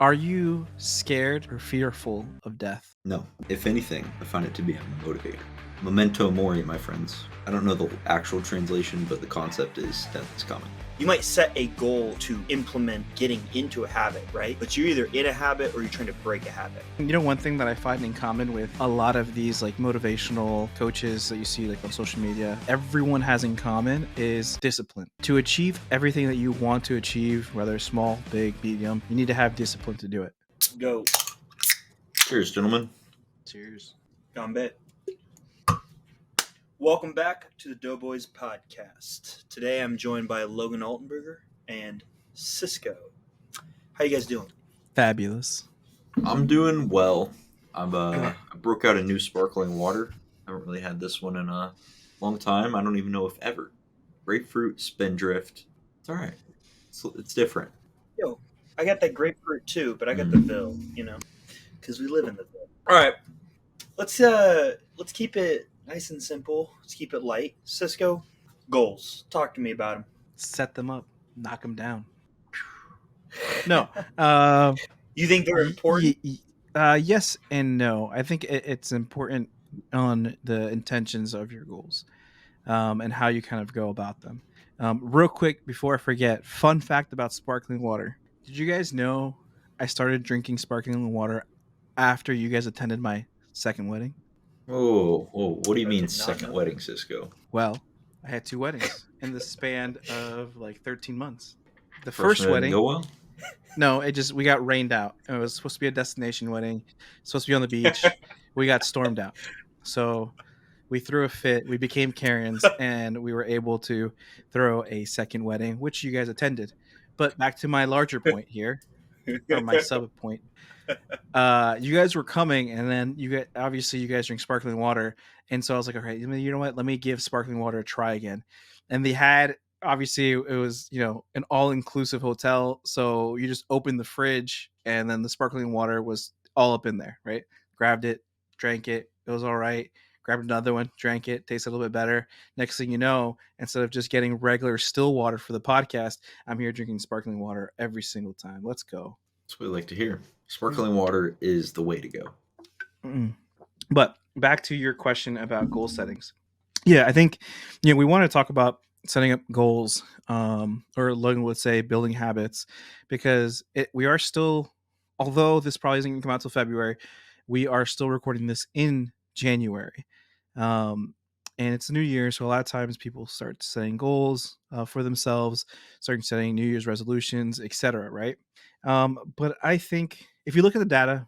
Are you scared or fearful of death? No. If anything, I find it to be a motivator. Memento mori, my friends. I don't know the actual translation, but the concept is death is coming. You might set a goal to implement getting into a habit, right? But you're either in a habit or you're trying to break a habit. You know, one thing that I find in common with a lot of these like motivational coaches that you see like on social media, everyone has in common is discipline. To achieve everything that you want to achieve, whether small, big, medium, you need to have discipline to do it. Go. Cheers, gentlemen. Cheers. Gambit. Welcome back to the DoughBois podcast. Today I'm joined by Logan Altenberger and Cisco. How you guys doing? Fabulous. I'm doing well. I broke out a new sparkling water. I haven't really had this one in a long time. I don't even know if ever. Grapefruit Spindrift. It's all right. It's different. Yo, I got that grapefruit too, but I got the Ville, because we live in the Ville. All right, let's keep it nice and simple. Let's keep it light. Cisco, goals. Talk to me about them. Set them up, knock them down. No. You think they're important? Yes and no. I think it's important on the intentions of your goals and how you kind of go about them. Real quick, before I forget, fun fact about sparkling water. Did you guys know I started drinking sparkling water after you guys attended my second wedding? Oh, what do you I mean did not second know wedding, Cisco? Well, I had two weddings in the span of like 13 months. The First first one didn't wedding, go well? no, we got rained out. It was supposed to be a destination wedding, supposed to be on the beach. We got stormed out. So we threw a fit. We became Karens, and we were able to throw a second wedding, which you guys attended. But back to my larger point here, or my sub point. You guys were coming, and then you guys drink sparkling water, and so I was like, okay, you know what? Let me give sparkling water a try again. And they had obviously it was an all inclusive hotel, so you just opened the fridge, and then the sparkling water was all up in there, right? Grabbed it, drank it, it was all right. Grabbed another one, drank it, tasted a little bit better. Next thing you know, instead of just getting regular still water for the podcast, I'm here drinking sparkling water every single time. Let's go. That's what we like to hear. Sparkling water is the way to go. But back to your question about goal settings. Yeah, I think we want to talk about setting up goals, or Logan would say building habits, because we are still, although this probably isn't going to come out till February, we are still recording this in January. And it's a new year, so a lot of times people start setting goals for themselves, starting setting New Year's resolutions, etc. Right? But I think if you look at the data,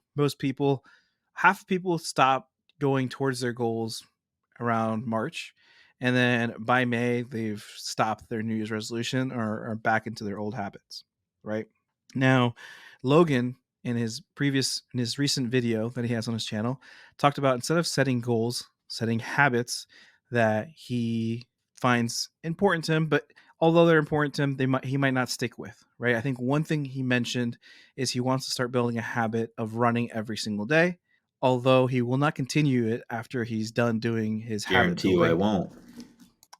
half of people stop going towards their goals around March, and then by May they've stopped their New Year's resolution or are back into their old habits. Right now, Logan in his recent video that he has on his channel talked about, instead of setting goals, setting habits that he finds important to him, but although they're important to him, he might not stick with. Right? I think one thing he mentioned is he wants to start building a habit of running every single day, although he will not continue it after he's done doing his habit Guarantee you I building. won't.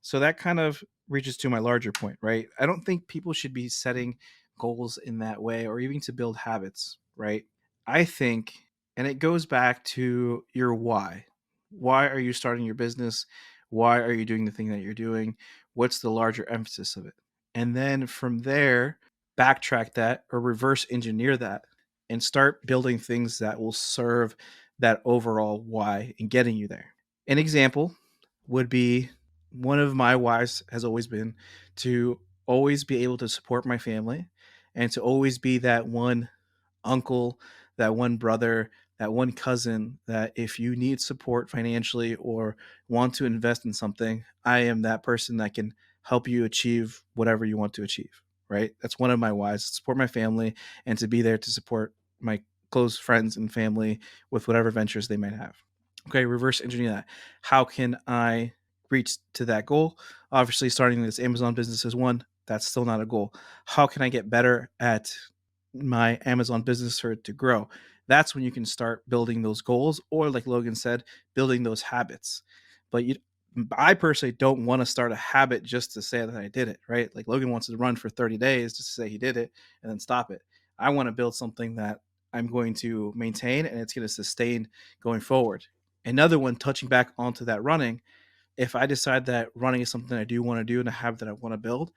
So that kind of reaches to my larger point, right? I don't think people should be setting goals in that way, or even to build habits, right? I think, and it goes back to your why. Why are you starting your business? Why are you doing the thing that you're doing? What's the larger emphasis of it? And then from there, backtrack that or reverse engineer that and start building things that will serve that overall why in getting you there. An example would be, one of my whys has always been to always be able to support my family and to always be that one uncle, that one brother, that one cousin that if you need support financially or want to invest in something, I am that person that can help you achieve whatever you want to achieve. Right? That's one of my whys: support my family and to be there to support my close friends and family with whatever ventures they might have. Okay, reverse engineer that. How can I reach to that goal? Obviously, starting this Amazon business is one. That's still not a goal. How can I get better at my Amazon business for it to grow? That's when you can start building those goals, or like Logan said, building those habits. But I personally don't want to start a habit just to say that I did it, right? Like Logan wants to run for 30 days just to say he did it and then stop it. I want to build something that I'm going to maintain and it's going to sustain going forward. Another one, touching back onto that running, if I decide that running is something I do want to do and a habit that I want to build,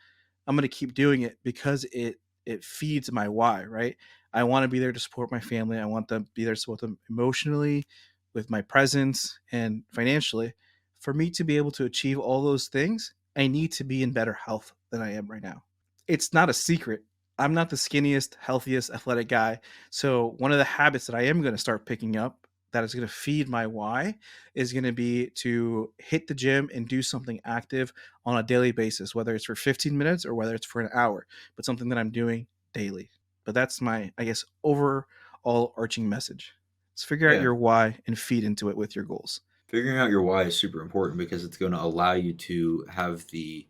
I'm going to keep doing it because it feeds my why, right? I want to be there to support my family. I want to be there to support them emotionally, with my presence, and financially. For me to be able to achieve all those things, I need to be in better health than I am right now. It's not a secret. I'm not the skinniest, healthiest, athletic guy. So one of the habits that I am going to start picking up that is going to feed my why is going to be to hit the gym and do something active on a daily basis, whether it's for 15 minutes or whether it's for an hour, but something that I'm doing daily. But that's my, I guess, overall arching message. Let's figure out Yeah. your why and feed into it with your goals. Figuring out your why is super important because it's going to allow you to have the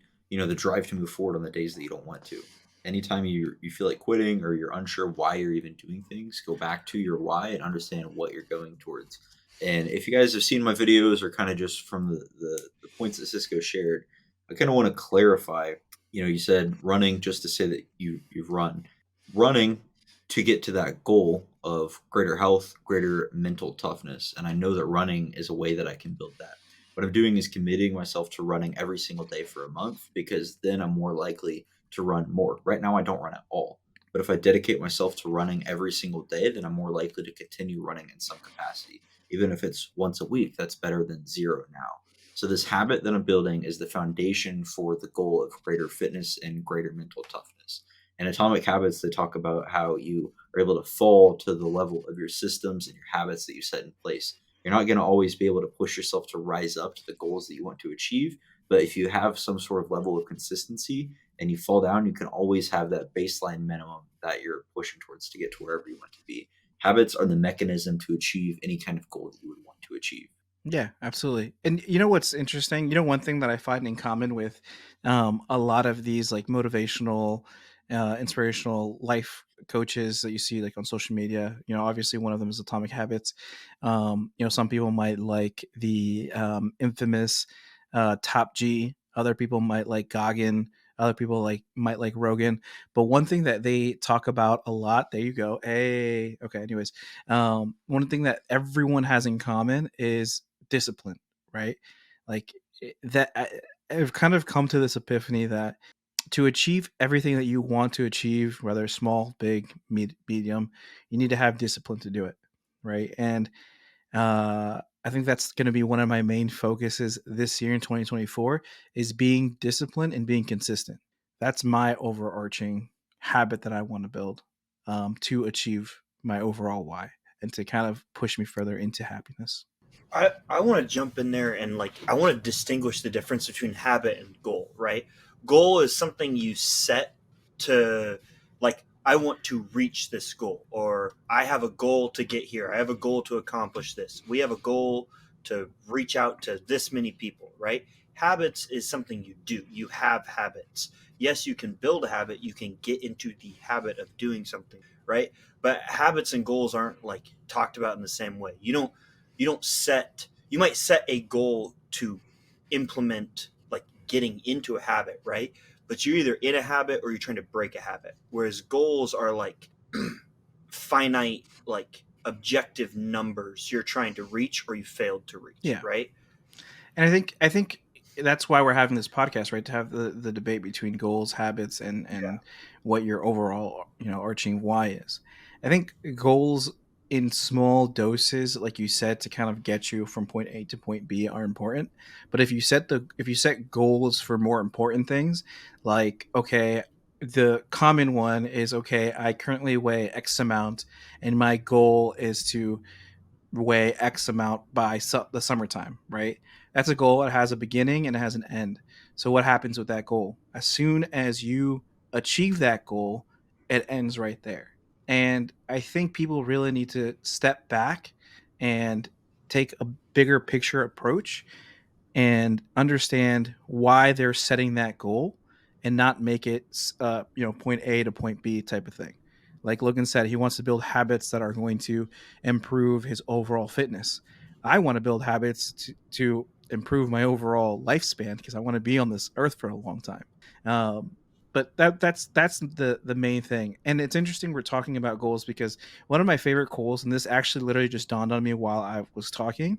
drive to move forward on the days that you don't want to. Anytime you feel like quitting or you're unsure why you're even doing things, go back to your why and understand what you're going towards. And if you guys have seen my videos or kind of just from the points that Cisco shared, I kind of want to clarify. You said running just to say that you've run. Running to get to that goal of greater health, greater mental toughness. And I know that running is a way that I can build that. What I'm doing is committing myself to running every single day for a month because then I'm more likely to run more. Right now, I don't run at all. But if I dedicate myself to running every single day, then I'm more likely to continue running in some capacity. Even if it's once a week, that's better than zero now. So, this habit that I'm building is the foundation for the goal of greater fitness and greater mental toughness. In Atomic Habits, they talk about how you are able to fall to the level of your systems and your habits that you set in place. You're not going to always be able to push yourself to rise up to the goals that you want to achieve. But if you have some sort of level of consistency and you fall down, you can always have that baseline minimum that you're pushing towards to get to wherever you want to be. Habits are the mechanism to achieve any kind of goal that you would want to achieve. Yeah, absolutely. And you know what's interesting? You know, one thing that I find in common with a lot of these like motivational, inspirational life coaches that you see like on social media. You know, obviously one of them is Atomic Habits. You know, some people might like the infamous Top G. Other people might like Goggin. Other people might like Rogan. But one thing that they talk about a lot. There you go. Hey, okay. Anyways, one thing that everyone has in common is discipline, right? Like that I've kind of come to this epiphany that to achieve everything that you want to achieve, whether small, big, medium, you need to have discipline to do it, right? And I think that's going to be one of my main focuses this year in 2024 is being disciplined and being consistent. That's my overarching habit that I want to build to achieve my overall why and to kind of push me further into happiness. I want to jump in there and I want to distinguish the difference between habit and goal, right? Goal is something you set to I want to reach this goal, or I have a goal to get here. I have a goal to accomplish this. We have a goal to reach out to this many people, right? Habits is something you do. You have habits. Yes, you can build a habit, you can get into the habit of doing something, right? But habits and goals aren't talked about in the same way. You don't set you might set a goal to implement getting into a habit, right? But you're either in a habit or you're trying to break a habit, whereas goals are finite, objective numbers you're trying to reach or you failed to reach, Yeah. right? And I think that's why we're having this podcast, right? To have the debate between goals, habits, Yeah. and what your overall arching why is. I think goals in small doses, like you said, to kind of get you from point A to point B are important. But if you set goals for more important things, like okay, the common one is okay, I currently weigh X amount, and my goal is to weigh X amount by the summertime, right? That's a goal. It has a beginning and it has an end. So what happens with that goal? As soon as you achieve that goal, it ends right there. And I think people really need to step back and take a bigger picture approach and understand why they're setting that goal and not make it point A to point B type of thing. Like Logan said, he wants to build habits that are going to improve his overall fitness. I want to build habits to improve my overall lifespan because I want to be on this earth for a long time. but that's the main thing. And it's interesting we're talking about goals, because one of my favorite quotes, and this actually literally just dawned on me while I was talking,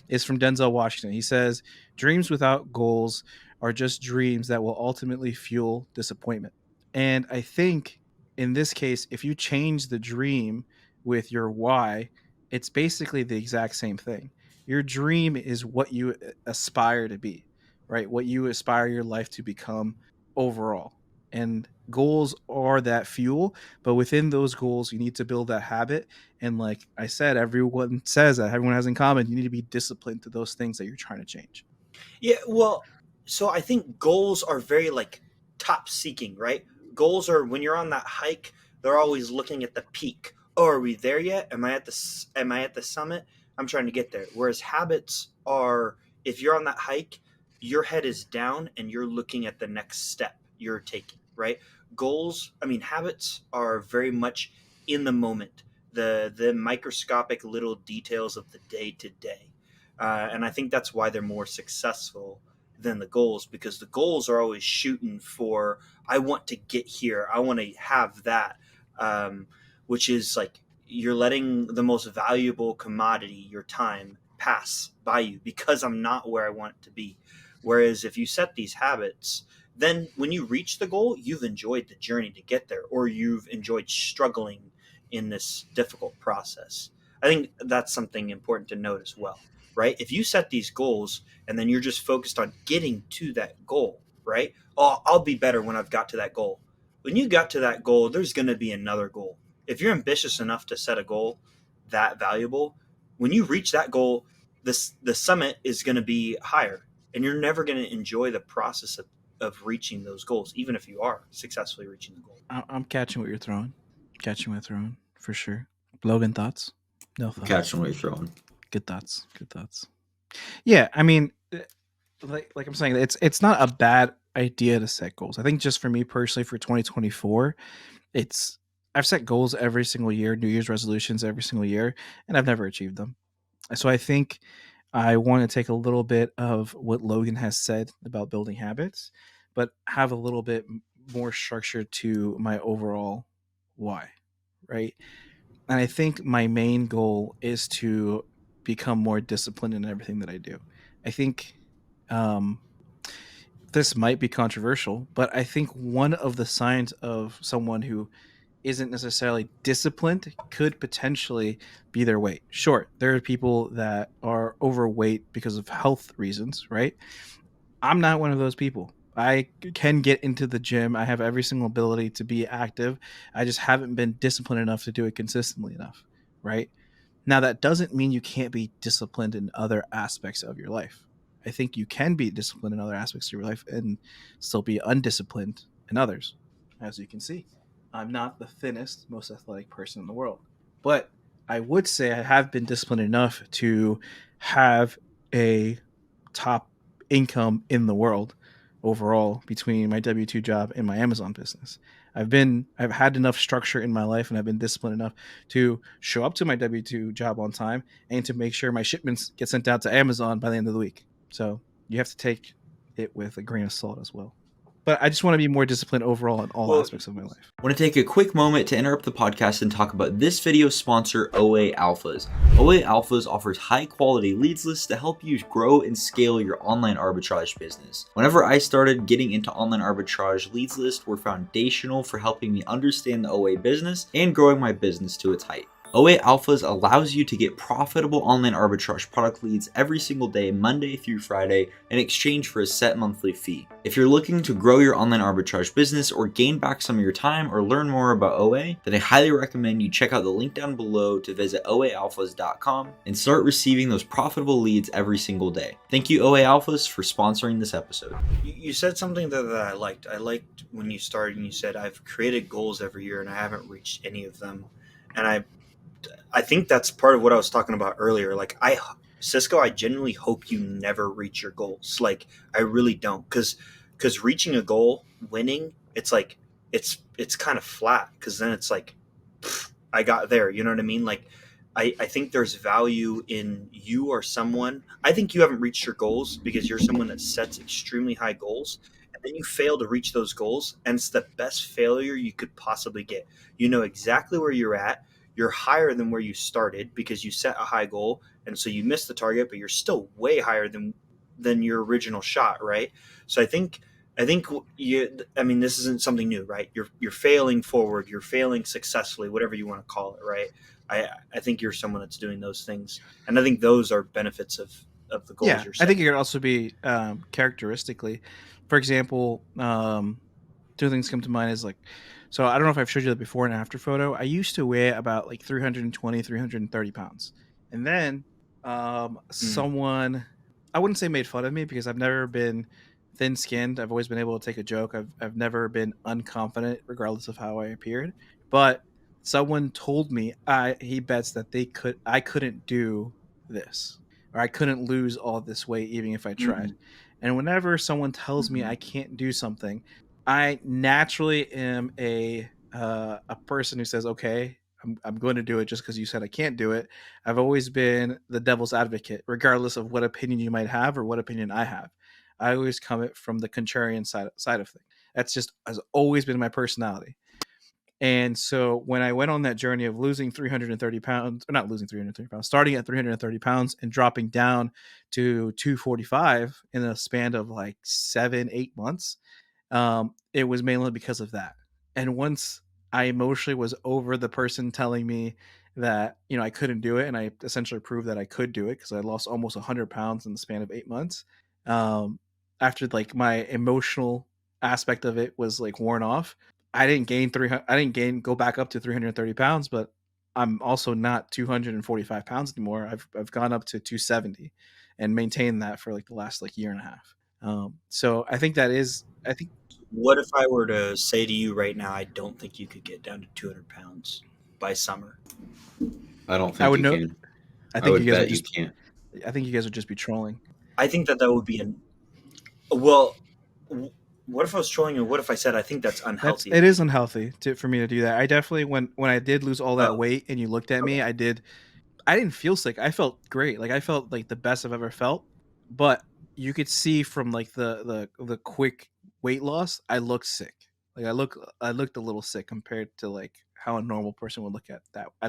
is from Denzel Washington. He says, dreams without goals are just dreams that will ultimately fuel disappointment. And I think in this case, if you change the dream with your why, it's basically the exact same thing. Your dream is what you aspire to be, right? What you aspire your life to become overall. And goals are that fuel, but within those goals you need to build that habit. And like I said, everyone says that, everyone has in common, you need to be disciplined to those things that you're trying to change. Yeah, well, so I think goals are very like top seeking, right? Goals are when you're on that hike, they're always looking at the peak. Oh, are we there yet? Am I at the summit? I'm trying to get there. Whereas habits are, if you're on that hike, your head is down and you're looking at the next step you're taking, right? Goals, I mean habits are very much in the moment. The microscopic little details of the day to day. And I think that's why they're more successful than the goals, because the goals are always shooting for, I want to get here, I want to have that, um, which is like you're letting the most valuable commodity, your time, pass by you because I'm not where I want it to be. Whereas if you set these habits, then when you reach the goal, you've enjoyed the journey to get there, or you've enjoyed struggling in this difficult process. I think that's something important to note as well, right? If you set these goals and then you're just focused on getting to that goal, right? Oh, I'll be better when I've got to that goal. When you got to that goal, there's going to be another goal. If you're ambitious enough to set a goal that valuable, when you reach that goal, the summit is going to be higher, and you're never going to enjoy the process of reaching those goals, even if you are successfully reaching the goal. I'm catching what you're throwing. Catching what you're throwing for sure. Logan, thoughts? No I'm thoughts. catching what you're throwing. Good thoughts. Good thoughts. Yeah, I mean, like I'm saying, it's not a bad idea to set goals. I think just for me personally, for 2024, it's I've set goals every single year, New Year's resolutions every single year, and I've never achieved them. So I think I want to take a little bit of what Logan has said about building habits, but have a little bit more structure to my overall why, right? And I think my main goal is to become more disciplined in everything that I do. I think um, this might be controversial, but I think one of the signs of someone who isn't necessarily disciplined could potentially be their weight. Sure, there are people that are overweight because of health reasons, right? I'm not one of those people. I can get into the gym. I have every single ability to be active. I just haven't been disciplined enough to do it consistently enough, right? Now, that doesn't mean you can't be disciplined in other aspects of your life. I think you can be disciplined in other aspects of your life and still be undisciplined in others. As you can see, I'm not the thinnest, most athletic person in the world, but I would say I have been disciplined enough to have a top income in the world overall between my W2 job and my Amazon business. I've had enough structure in my life, and I've been disciplined enough to show up to my W2 job on time and to make sure my shipments get sent out to Amazon by the end of the week. So you have to take it with a grain of salt as well. But I just want to be more disciplined overall in all Well, aspects of my life. I want to take a quick moment to interrupt the podcast and talk about this video's sponsor, OA Alphas. OA Alphas offers high quality leads lists to help you grow and scale your online arbitrage business. Whenever I started getting into online arbitrage, leads lists were foundational for helping me understand the OA business and growing my business to its height. OA Alphas allows you to get profitable online arbitrage product leads every single day, Monday through Friday, in exchange for a set monthly fee. If you're looking to grow your online arbitrage business or gain back some of your time or learn more about OA, then I highly recommend you check out the link down below to visit oaalphas.com and start receiving those profitable leads every single day. Thank you, OA Alphas, for sponsoring this episode. you said something that I liked. I liked when you started and you said, I've created goals every year and I haven't reached any of them. And I think that's part of what I was talking about earlier. Like Cisco, I genuinely hope you never reach your goals. Like I really don't, because reaching a goal, winning, it's like it's kind of flat. Because then it's like I got there. You know what I mean? Like I think there's value in you or someone. I think you haven't reached your goals because you're someone that sets extremely high goals, and then you fail to reach those goals, and it's the best failure you could possibly get. You know exactly where you're at. You're higher than where you started because you set a high goal, and so you missed the target, but you're still way higher than your original shot, right? So I think you. I mean, this isn't something new, right? You're failing forward. You're failing successfully, whatever you want to call it, right? I think you're someone that's doing those things, and I think those are benefits of the goals Yeah, you're I think it setting. could also be characteristically. For example, two things come to mind is like, so I don't know if I've showed you the before and after photo. I used to weigh about like 320, 330 pounds. And then Mm, someone, I wouldn't say made fun of me because I've never been thin skinned. I've always been able to take a joke. I've never been unconfident, regardless of how I appeared. But someone told me he bets that I couldn't do this, or I couldn't lose all this weight even if I tried. mm, And whenever someone tells me I mhm. can't do something, I naturally am a person who says, "Okay, I'm going to do it just because you said I can't do it." I've always been the devil's advocate, regardless of what opinion you might have or what opinion I have. I always come it from the contrarian side of things. That's just has always been my personality. And so when I went on that journey of losing 330 pounds, or not losing 330 pounds, starting at 330 pounds and dropping down to 245 in a span of like 7, 8 months, it was mainly because of that. And once I emotionally was over the person telling me that I couldn't do it, and I essentially proved that I could do it because I lost almost 100 pounds in the span of 8 months. Um, After like my emotional aspect of it was like worn off, I didn't gain 300. I didn't gain go back up to 330 pounds, but I'm also not 245 pounds anymore. I've gone up to 270 and maintained that for like the last like year and a half. So I think that is I think What if I were to say to you right now, I don't think you could get down to 200 pounds by summer? I don't I think would you know. can. I I think you would guys would bet you just. can't. I think you guys would just be trolling. I think that would be an well. What if I was trolling you? What if I said I think that's unhealthy It of is me? unhealthy for me to do that. I definitely when I did lose all that Oh, weight and you looked at me, okay. I didn't feel sick. I felt great. Like I felt like the best I've ever felt. But you could see from like the quick weight loss, I looked sick. Like I looked a little sick compared to like how a normal person would look at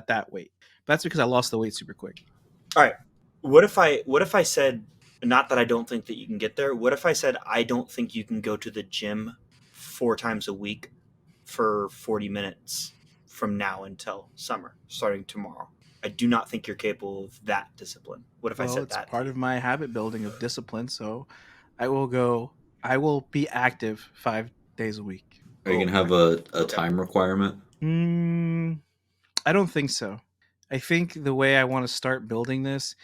that weight. But that's because I lost the weight super quick. All right. What if I said not that I don't think that you can get there? What if I said I don't think you can go to the gym 4 times a week for 40 minutes from now until summer, starting tomorrow? I do not think you're capable of that discipline. What if I Well, said it's that to part you? of my habit building of discipline, so I will go I will be active 5 days a week. Are you Oh, gonna have a okay. time requirement? Mm, I don't think so. I think the way I want to start building this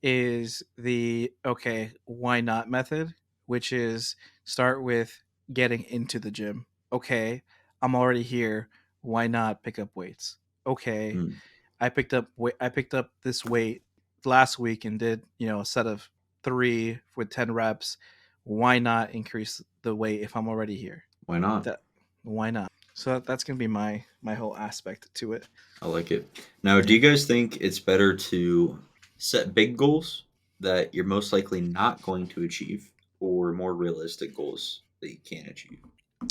is the okay, why not method, which is start with getting into the gym. Okay, I'm already here. Why not pick up weights? Okay, Hmm. I picked up this weight last week and did, a set of 3 with 10 reps. Why not increase the weight if I'm already here? Why not? That why not? So that's going to be my whole aspect to it. I like it. Now, do Yeah. you guys think it's better to set big goals that you're most likely not going to achieve, or more realistic goals that you can achieve?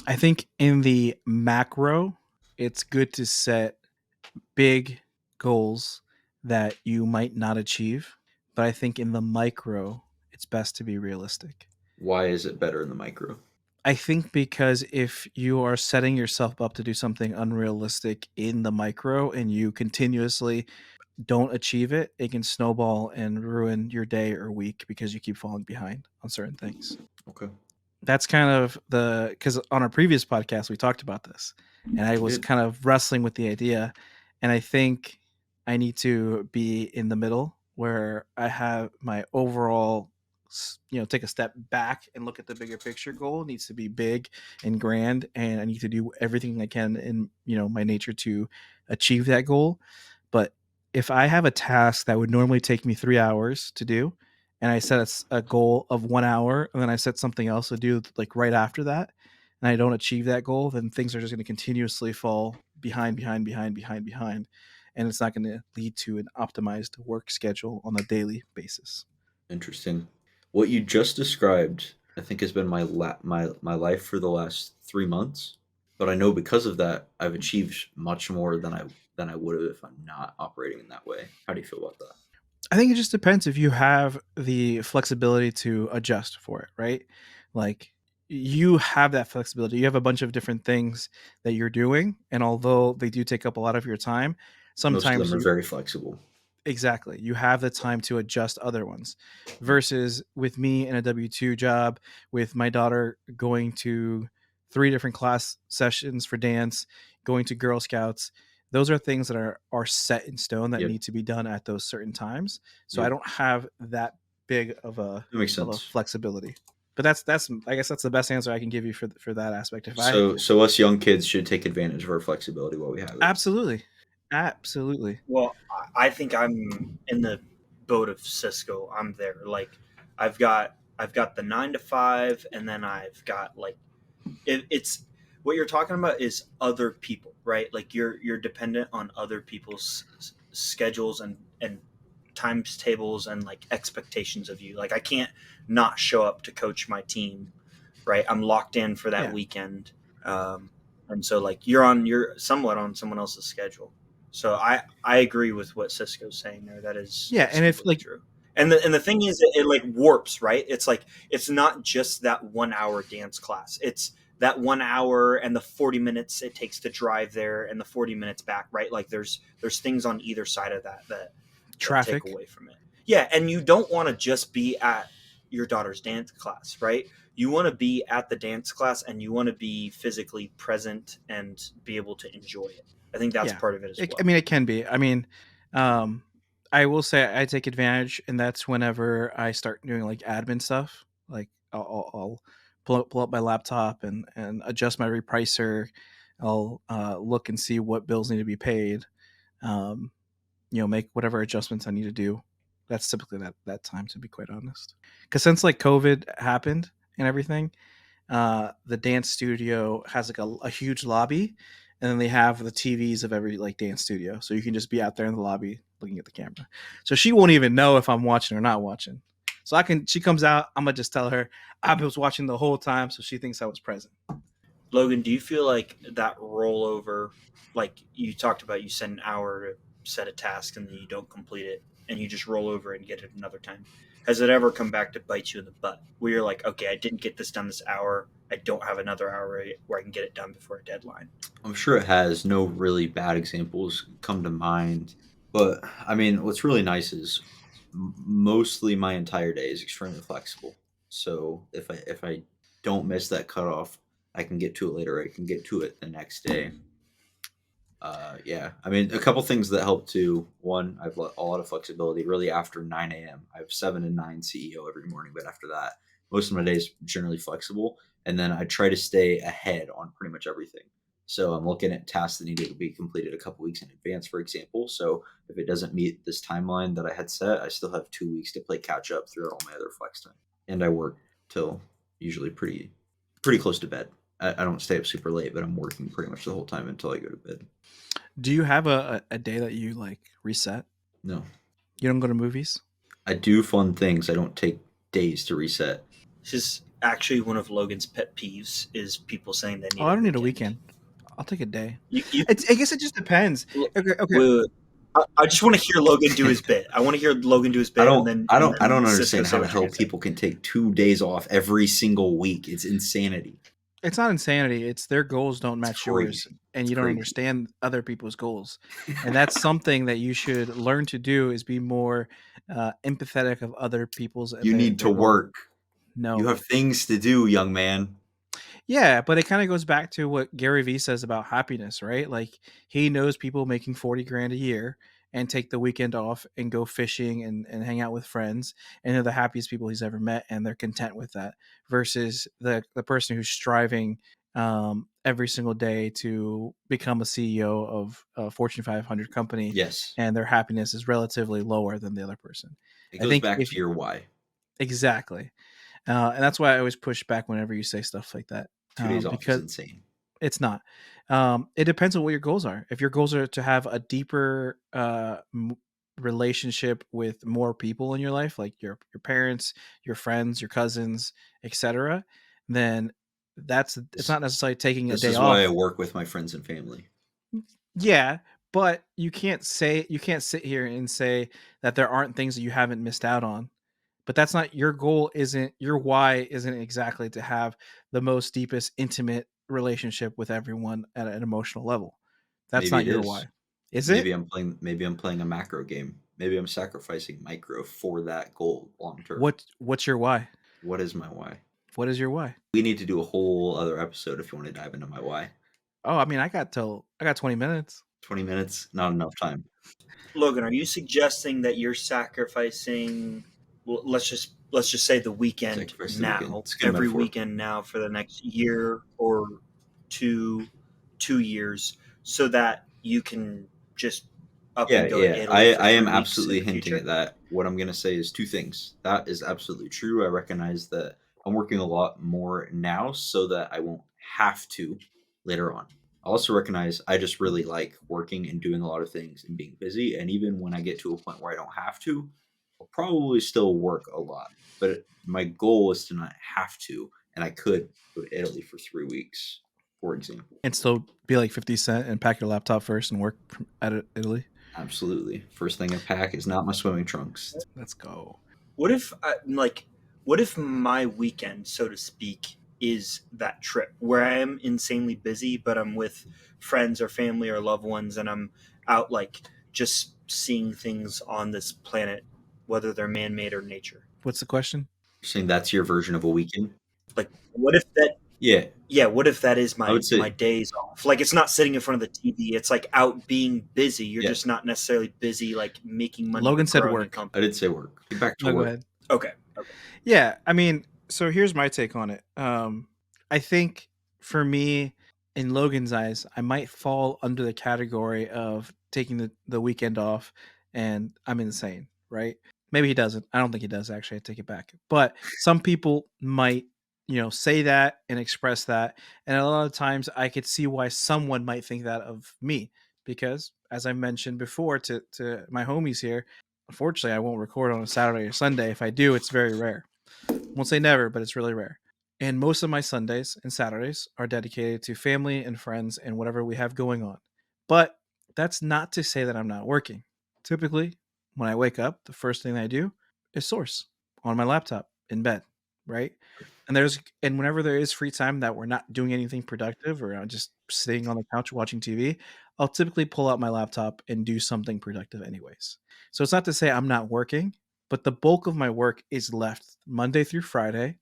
I think in the macro, it's good to set big goals that you might not achieve. But I think in the micro, it's best to be realistic. Why is it better in the micro? I think because if you are setting yourself up to do something unrealistic in the micro and you continuously don't achieve it, it can snowball and ruin your day or week because you keep falling behind on certain things. Okay, That's kind of because on our previous podcast we talked about this, and I we was did. kind of wrestling with the idea, and I think I need to be in the middle where I have my overall, take a step back and look at the bigger picture. Goal it needs to be big and grand, and I need to do everything I can in my nature to achieve that goal. But if I have a task that would normally take me 3 hours to do, and I set a goal of 1 hour, and then I set something else to do like right after that, and I don't achieve that goal, then things are just going to continuously fall behind, behind, behind, behind, behind, and it's not going to lead to an optimized work schedule on a daily basis. Interesting. What you just described I think has been my life for the last 3 months. But I know because of that, I've achieved much more than I would have if I'm not operating in that way. How do you feel about that? I think it just depends if you have the flexibility to adjust for it, right? Like you have that flexibility. You have a bunch of different things that you're doing, and although they do take up a lot of your time, Most of sometimes them are you very flexible. exactly you have the time to adjust other ones. Versus with me in a W-2 job, with my daughter going to 3 different class sessions for dance, going to Girl Scouts, those are things that are set in stone that Yep. need to be done at those certain times. So I Yep. don't have that big of That makes a sense. flexibility. But that's I guess that's the best answer I can give you for that aspect. If I So us young kids should take advantage of our flexibility while we have it. absolutely, absolutely, Well, I think I'm in the boat of Cisco. I'm there. Like, I've got the 9 to 5, and then I've got like it's what you're talking about is other people, right? Like you're dependent on other people's schedules and times tables and like expectations of you. Like I can't not show up to coach my team, right? I'm locked in for that yeah. weekend, um, and so like you're somewhat on someone else's schedule. So I agree with what Cisco's saying there. Yeah, That's and if completely like true. And the thing is, it like warps, right? It's like it's not just that 1 hour dance class. It's that 1 hour and the 40 minutes it takes to drive there and the 40 minutes back, right? Like there's things on either side of that take traffic, away from it. Yeah, and you don't want to just be at your daughter's dance class, right? You want to be at the dance class and you want to be physically present and be able to enjoy it. I think that's yeah, part of it as I well. mean it can be. I mean, um, I will say I take advantage, and that's whenever I start doing like admin stuff. Like I'll pull up my laptop and adjust my repricer. I'll look and see what bills need to be paid. Um, make whatever adjustments I need to do. That's typically that time, to be quite honest. Because since like COVID happened and everything, the dance studio has like a huge lobby, and then they have the TVs of every like dance studio, so you can just be out there in the lobby looking at the camera. So she won't even know if I'm watching or not watching. So I can. She comes out, I'm gonna just tell her I was watching the whole time, so she thinks I was present. Logan, do you feel like that rollover, like you talked about, you set an hour to set a task and then you don't complete it and you just roll over and get it another time? Has it ever come back to bite you in the butt where you're like, okay, I didn't get this done this hour. I don't have another hour where I can get it done before a deadline? I'm sure it has. No really bad examples come to mind. But I mean, what's really nice is mostly my entire day is extremely flexible. So if I don't miss that cutoff, I can get to it later. I can get to it the next day. Yeah, I mean, a couple things that help too. One, I've a lot of flexibility. Really, after 9 a.m., I have 7 to 9 CEO every morning. But after that, most of my days generally flexible, and then I try to stay ahead on pretty much everything. So I'm looking at tasks that need to be completed a couple weeks in advance, for example. So if it doesn't meet this timeline that I had set, I still have 2 weeks to play catch up throughout all my other flex time. And I work till usually pretty close to bed. I don't stay up super late, but I'm working pretty much the whole time until I go to bed. Do you have a day that you like reset? No, You don't go to movies? I do fun things. I don't take days to reset. This is actually one of Logan's pet peeves is people saying they Oh, need I a don't need a weekend. weekend. I'll take a day. You I guess it just depends. Okay, okay. wait, wait. I just want to hear Logan do his bit. I want to hear Logan do his I bit, and don't. then I and don't. I then don't Cisco understand say how the what you're hell gonna say. people can take 2 days off every single week. It's insanity. It's not insanity. It's their goals don't It's match yours, crazy. and It's you don't crazy. understand other people's goals. And that's something that you should learn to do is be more empathetic of other people's and You need to their goals. work. You No, have things to do, young man. yeah, but it kind of goes back to what Gary Vee says about happiness, right? Like he knows people making 40 grand a year and take the weekend off and go fishing and hang out with friends, and they're the happiest people he's ever met, and they're content with that versus the person who's striving every single day to become a CEO of a Fortune 500 company, Yes, and their happiness is relatively lower than the other person. it I goes think back if to your why. exactly, and that's why I always push back whenever you say stuff like that, 2 days off is because insane. it's not. It depends on what your goals are. If your goals are to have a deeper relationship with more people in your life, like your parents, your friends, your cousins, etc., then it's This, not necessarily taking a this day is why I off. work with my friends and family. Yeah, but you can't sit here and say that there aren't things that you haven't missed out on. But that's not your goal. Isn't your why? Isn't exactly to have the most deepest intimate relationship with everyone at an emotional level. That's Maybe not it your is. why. Is it? Maybe I'm playing a macro game. Maybe I'm sacrificing micro for that goal long term. What's your why? What is my why? What is your why? We need to do a whole other episode if you want to dive into my why. Oh, I mean, I got 20 minutes. 20 minutes, not enough time. Logan, are you suggesting that you're sacrificing? Well, let's just say the weekend Sacrifice the weekend. now, It's a good every metaphor. weekend now for the next year or two, 2 years, so that you can just up Yeah, and go to yeah. Italy for I am 3 weeks in absolutely the hinting future. at that. What I'm going to say is two things. That is absolutely true. I recognize that I'm working a lot more now so that I won't have to later on. I also recognize I just really like working and doing a lot of things and being busy. And even when I get to a point where I don't have to, I'll probably still work a lot. But my goal is to not have to. And I could go to Italy for 3 weeks, for example. And still be like 50 Cent and pack your laptop first and work at Italy. Absolutely. First thing I pack is not my swimming trunks. Let's go. What if what if my weekend, so to speak, is that trip where I am insanely busy, but I'm with friends or family or loved ones, and I'm out like just seeing things on this planet, whether they're man-made or nature. What's the question? You're saying that's your version of a weekend? Like, what if that? Yeah, Yeah, what if that is I would my say, days off? Like, it's not sitting in front of the TV. It's like out being busy. You're yeah, just not necessarily busy like making money or Logan said growing a work. I company. did say work. Get back to No, go work. ahead. Okay. Okay. Yeah, I mean, so here's my take on it. I think for me, in Logan's eyes, I might fall under the category of taking the weekend off and I'm insane, right? Maybe he doesn't. I don't think he does actually. I take it back. But some people might, say that and express that. And a lot of times I could see why someone might think that of me because as I mentioned before to my homies here, unfortunately I won't record on a Saturday or Sunday. If I do, it's very rare. Won't say never, but it's really rare. And most of my Sundays and Saturdays are dedicated to family and friends and whatever we have going on. But that's not to say that I'm not working. Typically, when I wake up, the first thing I do is source on my laptop in bed, right? And whenever there is free time that we're not doing anything productive or I'm just sitting on the couch watching TV, I'll typically pull out my laptop and do something productive anyways. So it's not to say I'm not working, but the bulk of my work is left Monday through Friday.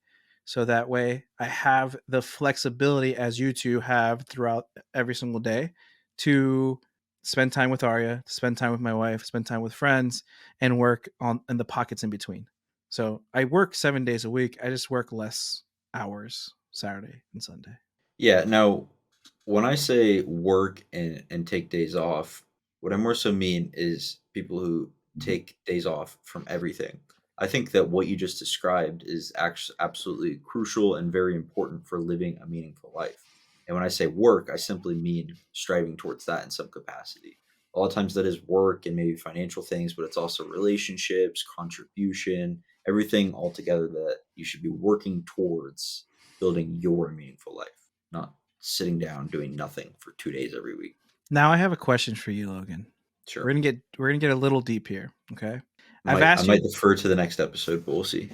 So that way I have the flexibility as you two have throughout every single day to spend time with Arya, to spend time with my wife, spend time with friends, and work on in the pockets in between. So I work 7 days a week. I just work less hours Saturday and Sunday. Yeah, now, when I say work and take days off, what I more so mean is people who take days off from everything. I think that what you just described is actually absolutely crucial and very important for living a meaningful life. And when I say work, I simply mean striving towards that in some capacity. A lot of times that is work and maybe financial things, but it's also relationships, contribution, everything altogether that you should be working towards building your meaningful life, not sitting down doing nothing for 2 days every week. Now I have a question for you, Logan. Sure. We're gonna get a little deep here. Okay. I've I asked you might defer to the next episode, but we'll see.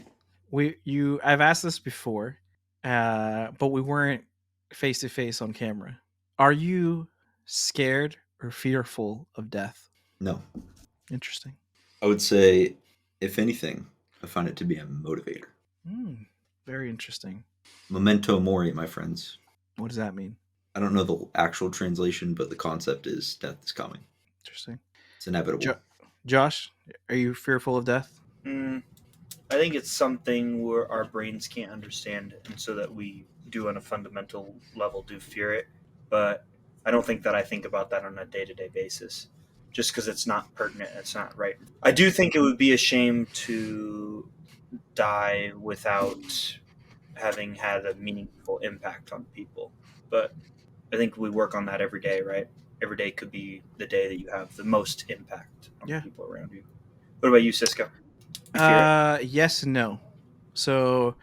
I've asked this before, but we weren't face to face on camera. Are you scared or fearful of death? No. Interesting. I would say, if anything, I find it to be a motivator. Hmm, very interesting. Memento mori, my friends. What does that mean? I don't know the actual translation, but the concept is death is coming. Interesting. It's inevitable. Josh, are you fearful of death? Mm, I think it's something where our brains can't understand, and so that we do on a fundamental level do fear it. But I don't think that I think about that on a day to day basis, just because it's not pertinent, it's not right. I do think it would be a shame to die without having had a meaningful impact on people. But I think we work on that every day, right? Every day could be the day that you have the most impact on Yeah. the people around you. What about you, Cisco? You fear it? Yes and no. So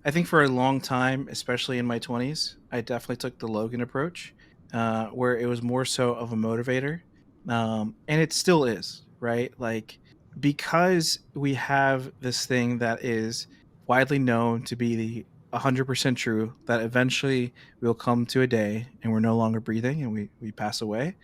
I think for a long time, especially in my 20s, I definitely took the Logan approach, where it was more so of a motivator. And it still is, right? Like, because we have this thing that is widely known to be the 100% true, that eventually we'll come to a day and we're no longer breathing and we pass away.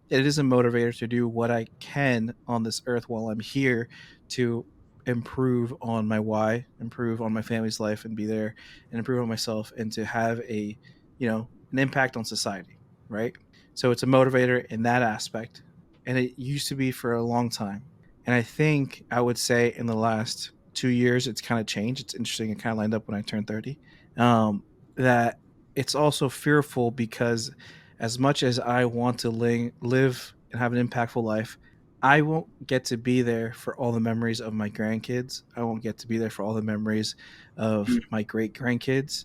It is a motivator to do what I can on this earth while I'm here to improve on my why, improve on my family's life, and be there and improve on myself, and to have a, an impact on society, right? So it's a motivator in that aspect, and it used to be for a long time. And I think I would say in the last 2 years, it's kind of changed. It's interesting. It kind of lined up when I turned 30. That it's also fearful because as much as I want to live and have an impactful life, I won't get to be there for all the memories of my grandkids. I won't get to be there for all the memories of my great grandkids.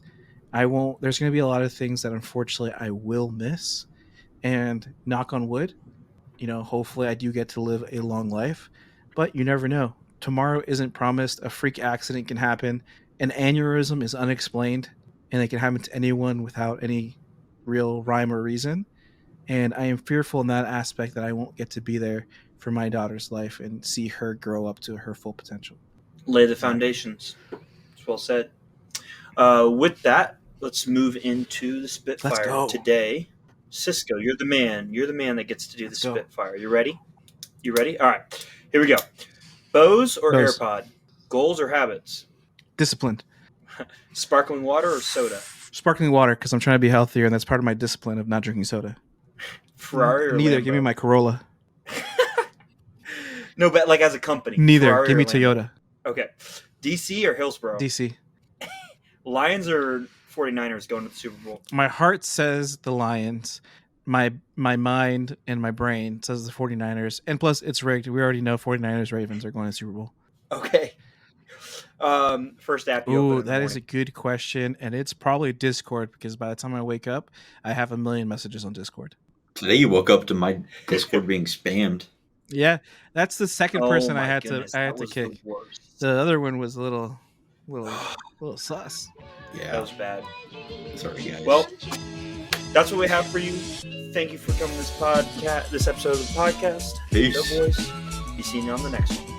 I won't, there's going to be a lot of things that unfortunately I will miss. And knock on wood, hopefully I do get to live a long life, but you never know. Tomorrow isn't promised. A freak accident can happen. An aneurysm is unexplained, and it can happen to anyone without any real rhyme or reason. And I am fearful in that aspect that I won't get to be there for my daughter's life and see her grow up to her full potential. Lay the foundations. It's well said. With that, let's move into the Spitfire. Let's go. Today, Cisco, you're the man. You're the man that gets to do the Spitfire. You ready? You ready? All right. Here we go. Bois or Bois. AirPod? Goals or habits? Disciplined. Sparkling water or soda? Sparkling water, because I'm trying to be healthier, and that's part of my discipline of not drinking soda. Ferrari or Neither. Lambo? Give me my Corolla. No, but like as a company. Neither. Ferrari Give me or Lambo? Toyota. Okay. DC or Hillsboro? DC. Lions or 49ers going to the Super Bowl? My heart says the Lions. My mind and my brain says the 49ers. And plus, it's rigged. We already know 49ers Ravens are going to the Super Bowl. Okay. First app you open in the that is a morning. good question. And it's probably Discord, because by the time I wake up, I have 1 million messages on Discord. Today you woke up to my Discord being spammed. Yeah, that's the second person I my had goodness, to that was kick. The worst. The other one was a little sus. Yeah. That was bad. Sorry, guys. Well, that's what we have for you. Thank you for coming to this episode of the podcast. Peace. DoughBois. Be seeing you on the next one.